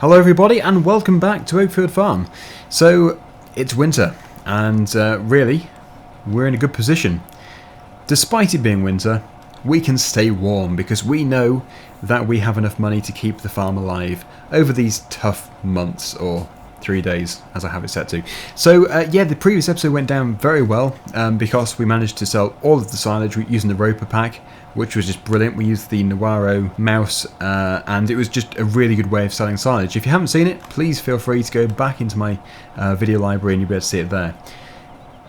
Hello everybody and welcome back to Oakfield Farm. So it's winter and really we're in a good position. Despite it being winter, we can stay warm because we know that we have enough money to keep the farm alive over these tough months, or 3 days as I have it set to. So yeah, the previous episode went down very well because we managed to sell all of the silage using the roper pack, which was just brilliant. We used the Navarro mouse and it was just a really good way of selling silage. If you haven't seen it, please feel free to go back into my video library and you'll be able to see it there.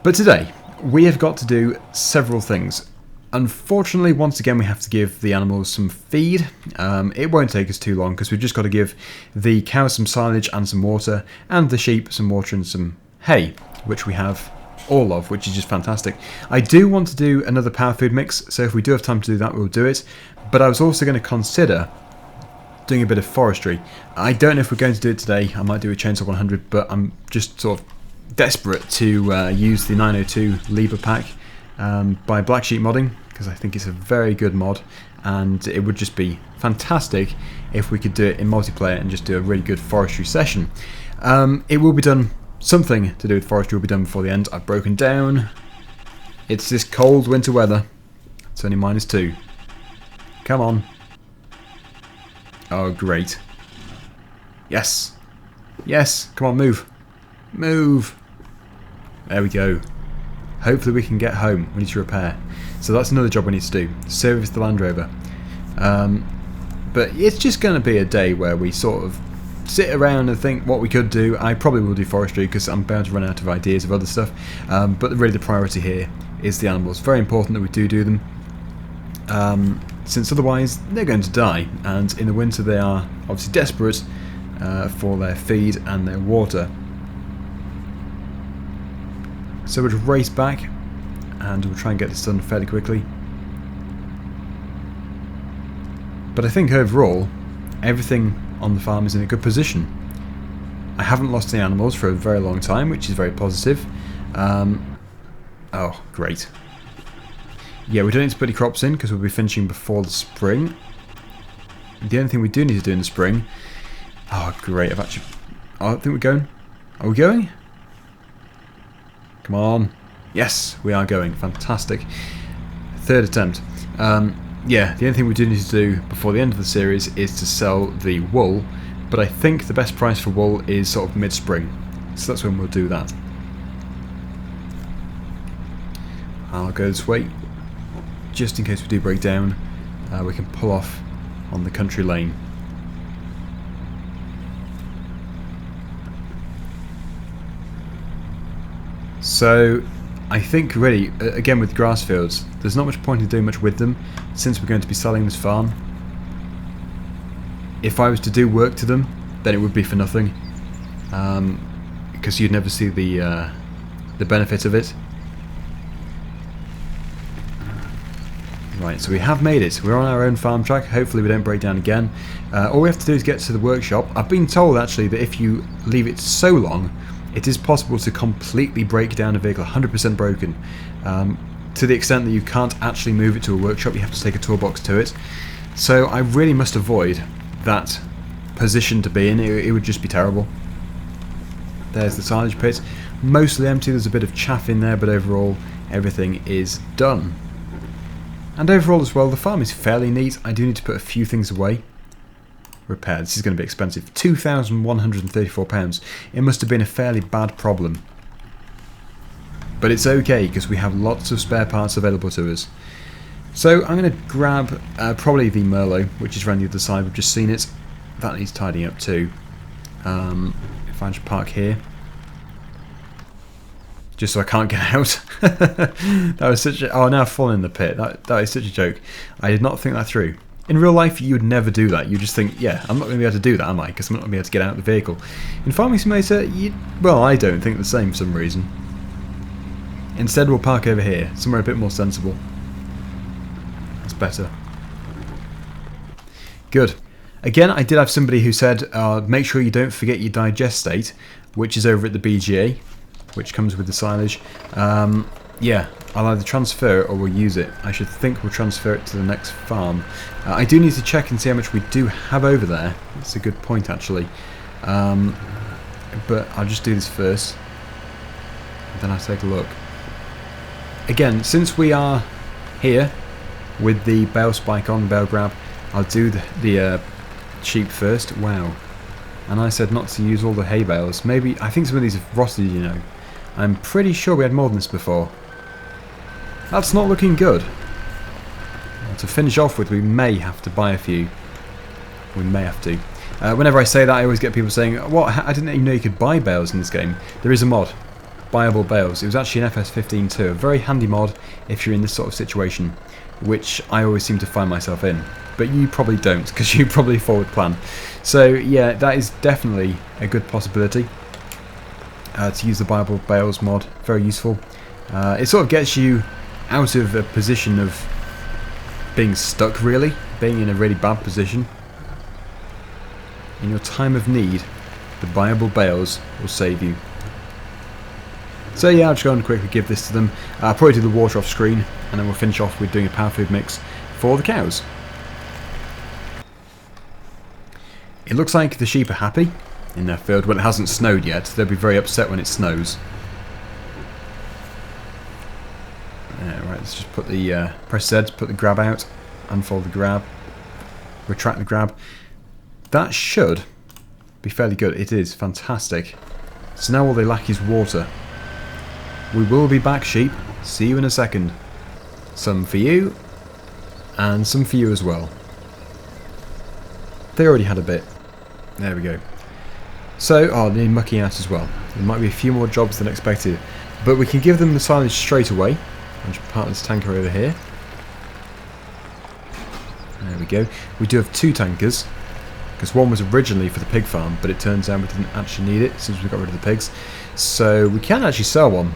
But today we have got to do several things. Unfortunately, once again, we have to give the animals some feed. It won't take us too long because we've just got to give the cows some silage and some water, and the sheep some water and some hay, which we have all of, which is just fantastic. I do want to do another power food mix, so if we do have time to do that, we'll do it. But I was also going to consider doing a bit of forestry. I don't know if we're going to do it today. I might do a Chainsaw 100, but I'm just sort of desperate to use the 902 lever pack by Black Sheep Modding, because I think it's a very good mod, and it would just be fantastic if we could do it in multiplayer and just do a really good forestry session. It will be done. Something to do with forestry will be done before the end. I've broken down. It's this cold winter weather. It's only -2. Come on. Oh, great. Yes. Yes. Come on, move. Move. There we go. Hopefully we can get home. We need to repair. So that's another job we need to do. Service the Land Rover. But it's just going to be a day where we sort of sit around and think what we could do. I probably will do forestry because I'm bound to run out of ideas of other stuff. But really the priority here is the animals. Very important that we do them. Since otherwise they're going to die. And in the winter they are obviously desperate for their feed and their water. So we'll just race back and we'll try and get this done fairly quickly. But I think overall everything on the farm is in a good position. I haven't lost any animals for a very long time, which is very positive. Oh, great. Yeah, we don't need to put any crops in because we'll be finishing before the spring. The only thing we do need to do in the spring... Oh, great. Oh, I think we're going. Are we going? Come on. Yes, we are going. Fantastic. Third attempt. Yeah, the only thing we do need to do before the end of the series is to sell the wool, but I think the best price for wool is sort of mid-spring, so that's when we'll do that. I'll go this way, just in case we do break down. We can pull off on the country lane. So I think really, again with grass fields, there's not much point in doing much with them since we're going to be selling this farm. If I was to do work to them, then it would be for nothing, because you'd never see the benefit of it. Right, so we have made it. We're on our own farm track. Hopefully we don't break down again. All we have to do is get to the workshop. I've been told actually that if you leave it so long, it is possible to completely break down a vehicle, 100% broken, to the extent that you can't actually move it to a workshop. You have to take a toolbox to it. So I really must avoid that position to be in. It would just be terrible. There's the silage pit. Mostly empty, there's a bit of chaff in there, but overall everything is done. And overall as well, the farm is fairly neat. I do need to put a few things away. Repair. This is going to be expensive. £2,134. It must have been a fairly bad problem. But it's okay because we have lots of spare parts available to us. So I'm going to grab probably the Merlo, which is around the other side. We've just seen it. That needs tidying up too. If I just park here. Just so I can't get out. That was such a... Oh, now I've fallen in the pit. That is such a joke. I did not think that through. In real life, you would never do that. You just think, yeah, I'm not going to be able to do that, am I? Because I'm not going to be able to get out of the vehicle. In Farming Simulator, well, I don't think the same for some reason. Instead, we'll park over here, somewhere a bit more sensible. That's better. Good. Again, I did have somebody who said, make sure you don't forget your digestate, which is over at the BGA, which comes with the silage. Yeah, I'll either transfer it or we'll use it. I should think we'll transfer it to the next farm. I do need to check and see how much we do have over there. That's a good point, actually. But I'll just do this first. Then I'll take a look. Again, since we are here with the bale spike on, bale grab, I'll do the sheep first. Wow. And I said not to use all the hay bales. Maybe, I think some of these have rotted, you know. I'm pretty sure we had more than this before. That's not looking good. To finish off with, we may have to buy a few. We may have to. Whenever I say that, I always get people saying, "What? I didn't even know you could buy bales in this game." There is a mod, buyable bales. It was actually an FS15 too. A very handy mod if you're in this sort of situation, which I always seem to find myself in. But you probably don't, because you probably forward plan. So yeah, that is definitely a good possibility to use the buyable bales mod. Very useful. It sort of gets you out of a position of being stuck, really, being in a really bad position. In your time of need, the buyable bales will save you. So yeah, I'll just go and quickly give this to them. I'll probably do the water off screen, and then we'll finish off with doing a power food mix for the cows. It looks like the sheep are happy in their field. Well, it hasn't snowed yet. They'll be very upset when it snows. Right, let's just put the press Z, put the grab out, unfold the grab, retract the grab. That should be fairly good. It is fantastic. So now all they lack is water. We will be back, sheep. See you in a second. Some for you, and some for you as well. They already had a bit. There we go. So, oh, they need mucking out as well. There might be a few more jobs than expected, but we can give them the silage straight away. I'll just park this tanker over here. There we go. We do have two tankers, because one was originally for the pig farm, but it turns out we didn't actually need it since we got rid of the pigs. So we can actually sell one.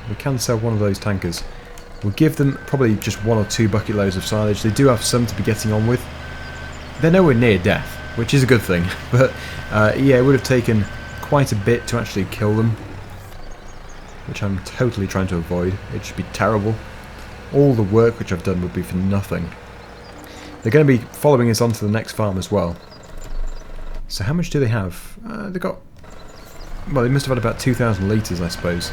We can sell one of those tankers. We'll give them probably just 1 or 2 bucket loads of silage. They do have some to be getting on with. They're nowhere near death, which is a good thing. But yeah, it would have taken quite a bit to actually kill them, which I'm totally trying to avoid. It should be terrible. All the work which I've done would be for nothing. They're going to be following us on to the next farm as well. So how much do they have? They got... well, they must have had about 2,000 litres, I suppose.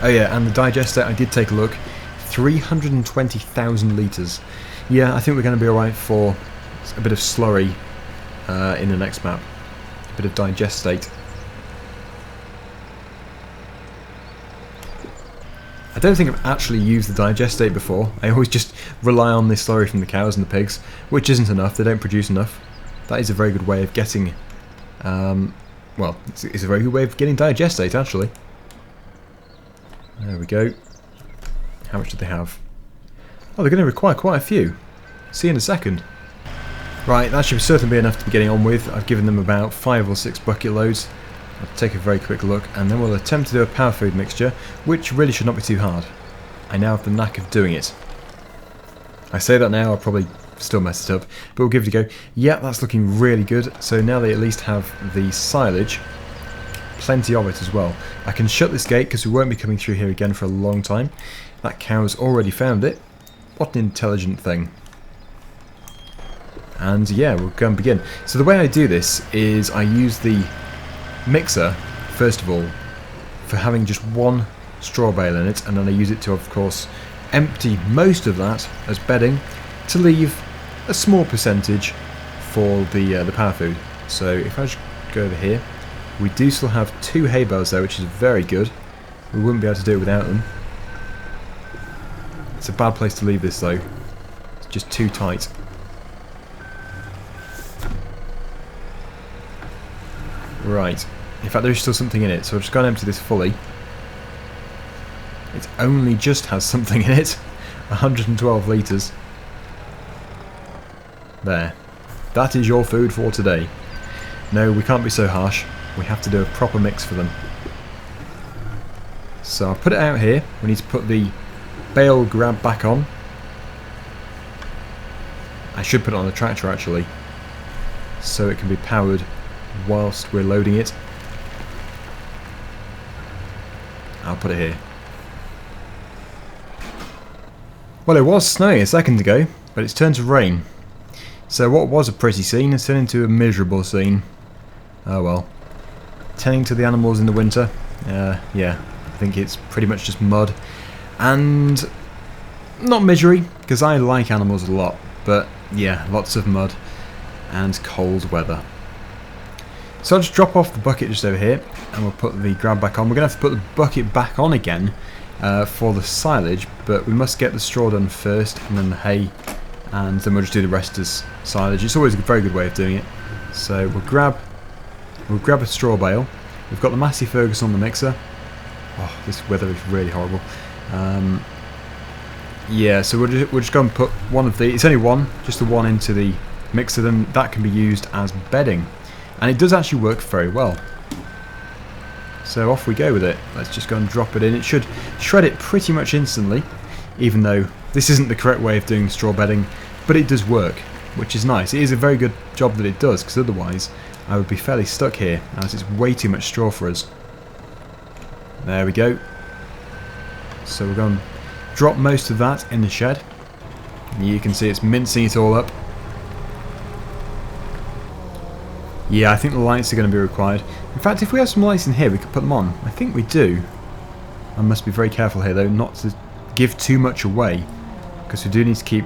Oh yeah, and the digester, I did take a look. 320,000 litres. Yeah, I think we're going to be alright for a bit of slurry in the next map. A bit of digestate. I don't think I've actually used the digestate before. I always just rely on this slurry from the cows and the pigs, which isn't enough. They don't produce enough. That is a very good way of getting... well, it's a very good way of getting digestate, actually. There we go. How much do they have? Oh, they're going to require quite a few. See you in a second. Right, that should certainly be enough to be getting on with. I've given them about 5 or 6 bucket loads. I'll take a very quick look, and then we'll attempt to do a power food mixture, which really should not be too hard. I now have the knack of doing it. I say that now, I'll probably still mess it up, but we'll give it a go. Yeah, that's looking really good. So now they at least have the silage. Plenty of it as well. I can shut this gate because we won't be coming through here again for a long time. That cow's already found it. What an intelligent thing. And yeah, we'll go and begin. So the way I do this is I use the mixer, first of all, for having just 1 straw bale in it, and then I use it to, of course, empty most of that as bedding to leave a small percentage for the power food. So if I just go over here, we do still have 2 hay bales there, which is very good. We wouldn't be able to do it without them. It's a bad place to leave this though. It's just too tight. Right. In fact, there's still something in it, so I'll just go and empty this fully. It only just has something in it. 112 litres. There. That is your food for today. No, we can't be so harsh. We have to do a proper mix for them. So I'll put it out here. We need to put the bale grab back on. I should put it on the tractor actually, so it can be powered whilst we're loading it. I'll put it here. Well, it was snowing a second ago, but it's turned to rain. So what was a pretty scene has turned into a miserable scene. Oh well. Tending to the animals in the winter. Yeah, I think it's pretty much just mud. And not misery, because I like animals a lot. But yeah, lots of mud and cold weather. So I'll just drop off the bucket just over here, and we'll put the grab back on. We're going to have to put the bucket back on again for the silage, but we must get the straw done first, and then the hay, and then we'll just do the rest as silage. It's always a very good way of doing it. So we'll grab a straw bale. We've got the Massey Ferguson on the mixer. Oh, this weather is really horrible. Yeah, so we'll just go and put one of the. It's only one, just the one into the mixer. Then that can be used as bedding. And it does actually work very well. So off we go with it. Let's just go and drop it in. It should shred it pretty much instantly, even though this isn't the correct way of doing straw bedding, but it does work, which is nice. It is a very good job that it does, because otherwise I would be fairly stuck here, as it's way too much straw for us. There we go. So we're going to drop most of that in the shed. And you can see it's mincing it all up. Yeah, I think the lights are going to be required. In fact, if we have some lights in here, we could put them on. I think we do. I must be very careful here, though, not to give too much away, because we do need to keep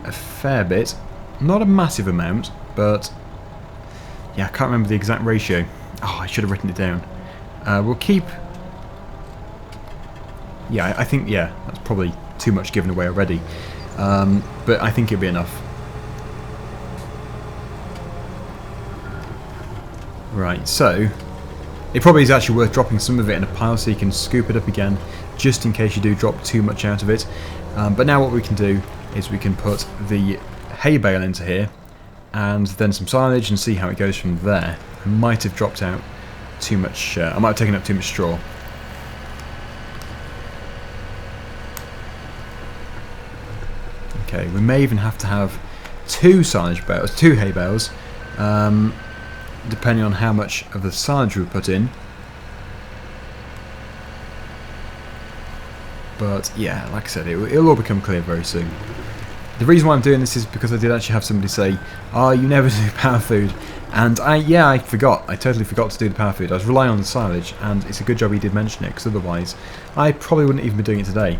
a fair bit. Not a massive amount, but yeah, I can't remember the exact ratio. Oh, I should have written it down. We'll keep. Yeah, I think that's probably too much given away already, but I think it'll be enough. Right, so it probably is actually worth dropping some of it in a pile so you can scoop it up again, just in case you do drop too much out of it. But now what we can do is we can put the hay bale into here, and then some silage, and see how it goes from there. I might have dropped out too much, I might have taken up too much straw. Okay, we may even have to have two hay bales, depending on how much of the silage we put in. But yeah, like I said, it'll all become clear very soon. The reason why I'm doing this is because I did actually have somebody say, "Oh, you never do power food," and I forgot. I totally forgot to do the power food. I was relying on the silage, and it's a good job he did mention it, because otherwise I probably wouldn't even be doing it today.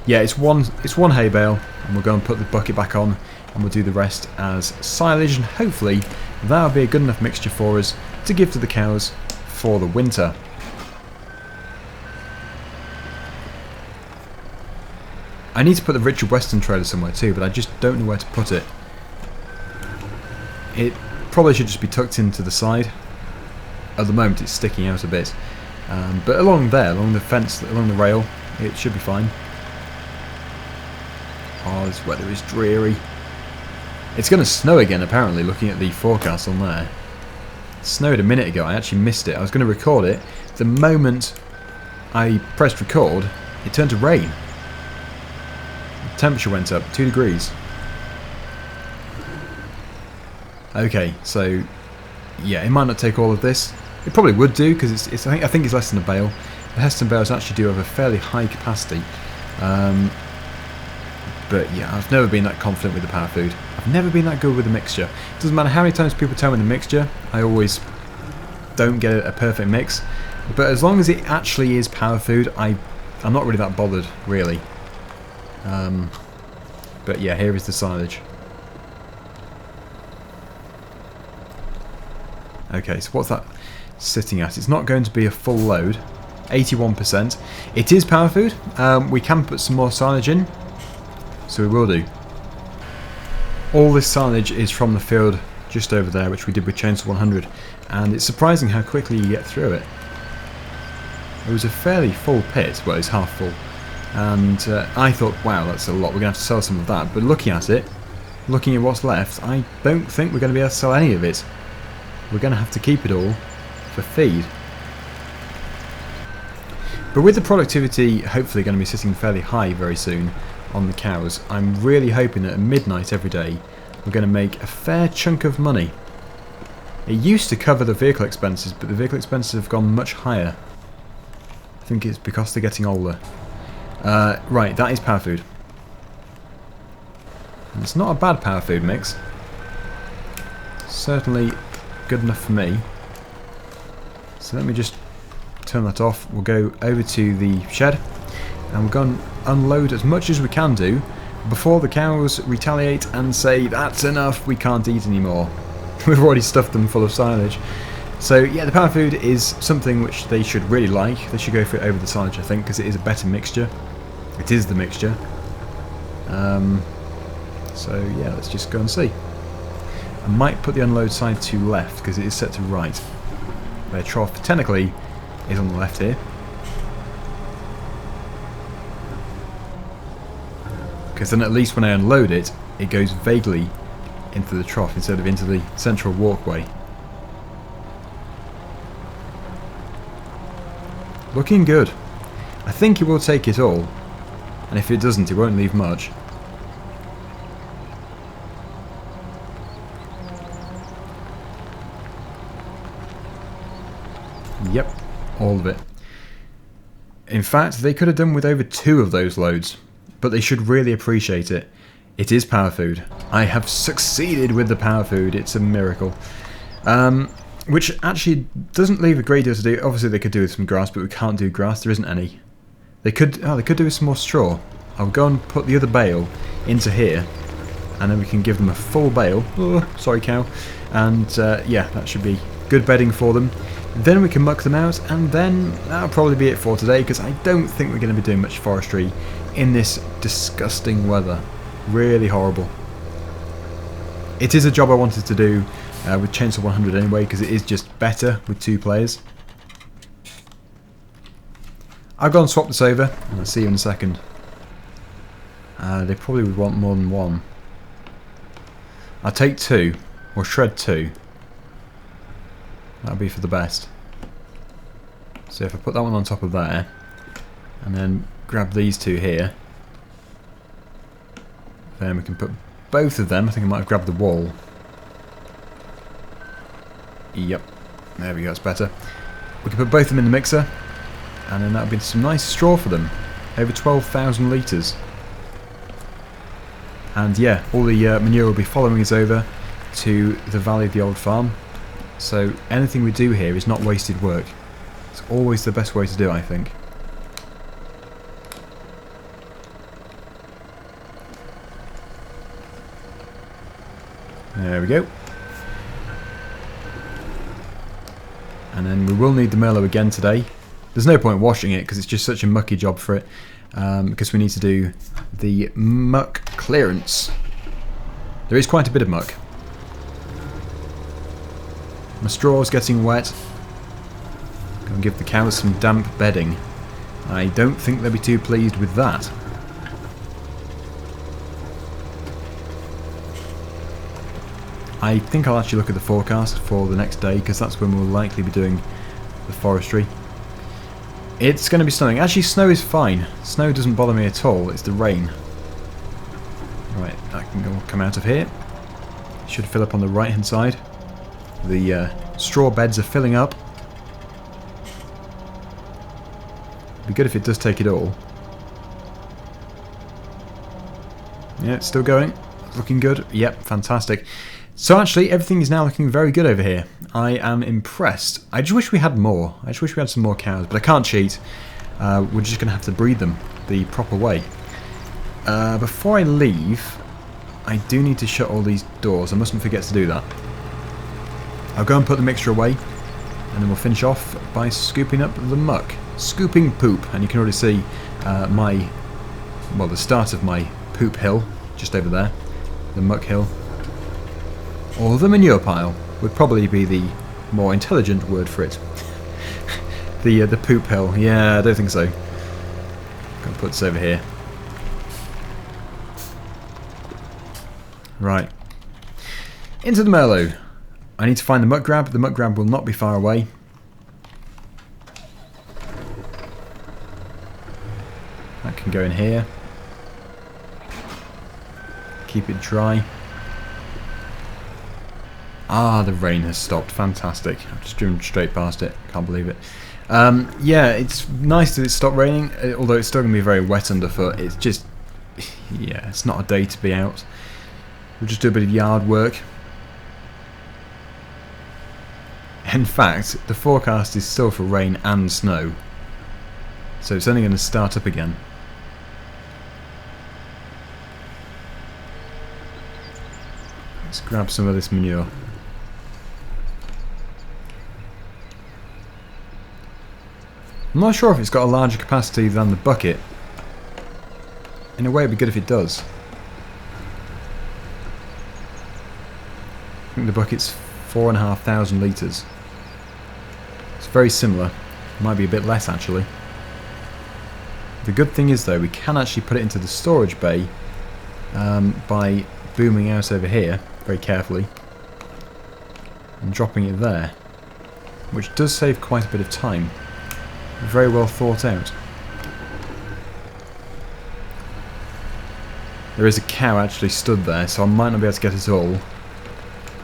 Yeah, it's one hay bale, and we'll go and put the bucket back on, and we'll do the rest as silage, and hopefully that'll be a good enough mixture for us to give to the cows for the winter. I need to put the Richard Weston trailer somewhere too, but I just don't know where to put it. It probably should just be tucked into the side. At the moment it's sticking out a bit, but along there, along the fence, along the rail, it should be fine. Oh, this weather is dreary. It's going to snow again, apparently, looking at the forecast on there. It snowed a minute ago. I actually missed it. I was going to record it. The moment I pressed record, it turned to rain. The temperature went up 2 degrees. Okay, so yeah, it might not take all of this. It probably would do, because I think it's less than a bale. The Heston bales actually do have a fairly high capacity. But yeah, I've never been that confident with the power food. I've never been that good with the mixture. It doesn't matter how many times people tell me the mixture, I always don't get a perfect mix. But as long as it actually is power food, I'm not really that bothered, really. But yeah, here is the silage. Okay, so what's that sitting at? It's not going to be a full load. 81%. It is power food. We can put some more silage in. So we will do. All this silage is from the field just over there, which we did with Chainsaw 100, and it's surprising how quickly you get through it. It was a fairly full pit, well, it's half full, and I thought, wow, that's a lot, we're going to have to sell some of that, but looking at it, looking at what's left, I don't think we're going to be able to sell any of it. We're going to have to keep it all for feed. But with the productivity hopefully going to be sitting fairly high very soon on the cows, I'm really hoping that at midnight every day we're going to make a fair chunk of money. It used to cover the vehicle expenses, but the vehicle expenses have gone much higher. I think it's because they're getting older. Right, that is power food. And it's not a bad power food mix. Certainly good enough for me. So let me just turn that off. We'll go over to the shed and we'll go and unload as much as we can do before the cows retaliate and say, that's enough, we can't eat anymore. We've already stuffed them full of silage. So yeah, the power food is something which they should really like. They should go for it over the silage, I think, because it is a better mixture. It is the mixture. So yeah, let's just go and see. I might put the unload side to left because it is set to right. Their trough technically is on the left here. Because then at least when I unload it, it goes vaguely into the trough instead of into the central walkway. Looking good. I think it will take it all. And if it doesn't, it won't leave much. Yep, all of it. In fact, they could have done with over 2 of those loads, but they should really appreciate it. It is power food. I have succeeded with the power food. It's a miracle. Which actually doesn't leave a great deal to do. Obviously, they could do with some grass, but we can't do grass. There isn't any. They could do with some more straw. I'll go and put the other bale into here, and then we can give them a full bale. Oh, sorry, cow. And yeah, that should be good bedding for them. Then we can muck them out, and then that'll probably be it for today, because I don't think we're going to be doing much forestry in this disgusting weather. Really horrible. It is a job I wanted to do with Chainsaw 100 anyway, because it is just better with 2 players. I'll go and swap this over, and I'll see you in a second. They probably would want more than 1. I'll take 2, or shred 2. That'll be for the best. So if I put that one on top of there, and then grab these 2 here, then we can put both of them. I think I might have grabbed the wall. Yep, there we go, that's better. We can put both of them in the mixer, and then that'll be some nice straw for them. Over 12,000 litres. And yeah, all the manure will be following us over to the valley of the old farm. So anything we do here is not wasted work. It's always the best way to do, I think. There we go. And then we will need the Merlo again today. There's no point washing it because it's just such a mucky job for it. Because we need to do the muck clearance. There is quite a bit of muck. My straw's getting wet. Go and give the cows some damp bedding. I don't think they'll be too pleased with that. I think I'll actually look at the forecast for the next day, because that's when we'll likely be doing the forestry. It's going to be snowing. Actually, snow is fine. Snow doesn't bother me at all. It's the rain. Right, that can go, come out of here. Should fill up on the right hand side. The straw beds are filling up. It'd be good if it does take it all. Yeah, it's still going. Looking good. Yep, fantastic. So actually, everything is now looking very good over here. I am impressed. I just wish we had more. I just wish we had some more cows, but I can't cheat. We're just going to have to breed them the proper way. Before I leave, I do need to shut all these doors. I mustn't forget to do that. I'll go and put the mixture away, and then we'll finish off by scooping up the muck. Scooping poop, and you can already see the start of my poop hill, just over there. The muck hill. Or the manure pile would probably be the more intelligent word for it. the poop hill. Yeah, I don't think so. Gonna put this over here. Right. Into the Merlo. I need to find the muck grab. The muck grab will not be far away. That can go in here. Keep it dry. Ah, the rain has stopped. Fantastic. I've just driven straight past it. Can't believe it. Yeah, it's nice that it's stopped raining, although it's still going to be very wet underfoot. It's just, yeah, it's not a day to be out. We'll just do a bit of yard work. In fact, the forecast is still for rain and snow, so it's only going to start up again. Let's grab some of this manure. I'm not sure if it's got a larger capacity than the bucket. In a way, it'd be good if it does. I think the bucket's 4,500 litres. It's very similar. Might be a bit less actually. The good thing is though, we can actually put it into the storage bay by booming out over here very carefully and dropping it there, which does save quite a bit of time. Very well thought out. There is a cow actually stood there, so I might not be able to get it all.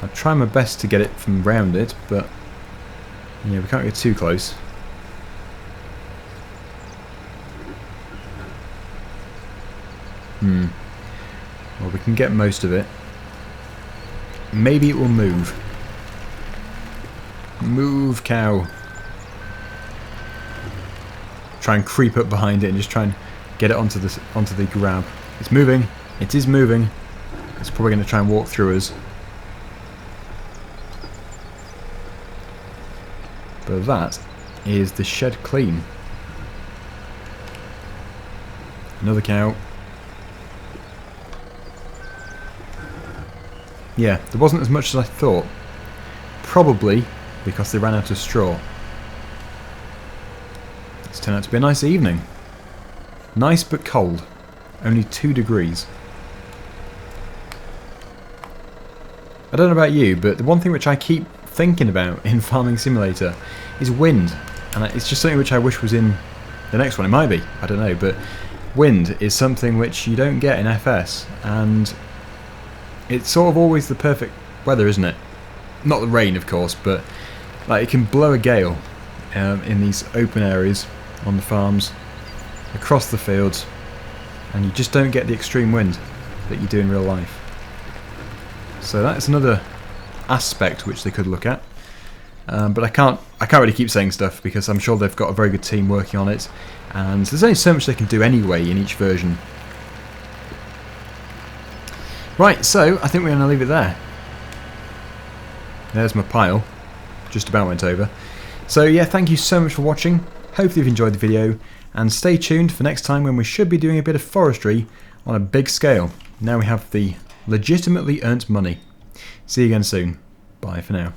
I'll try my best to get it from round it, but yeah, we can't get too close. Well, we can get most of it. Maybe it will move. Move, cow. Try and creep up behind it and just try and get it onto the grab. It's moving. It is moving. It's probably going to try and walk through us. But that is the shed clean. Another cow. Yeah, there wasn't as much as I thought. Probably because they ran out of straw. It's turned out to be a nice evening. Nice but cold. Only 2 degrees. I don't know about you, but the one thing which I keep thinking about in Farming Simulator is wind. And it's just something which I wish was in the next one. It might be, I don't know, but wind is something which you don't get in FS, and it's sort of always the perfect weather, isn't it? Not the rain, of course, but like it can blow a gale in these open areas on the farms, across the fields, and you just don't get the extreme wind that you do in real life. So that's another aspect which they could look at, but I can't really keep saying stuff because I'm sure they've got a very good team working on it, and there's only so much they can do anyway in each version. Right, so I think we're going to leave it there. There's my pile. Just about went over. So yeah, thank you so much for watching. Hopefully you've enjoyed the video, and stay tuned for next time when we should be doing a bit of forestry on a big scale. Now we have the legitimately earned money. See you again soon. Bye for now.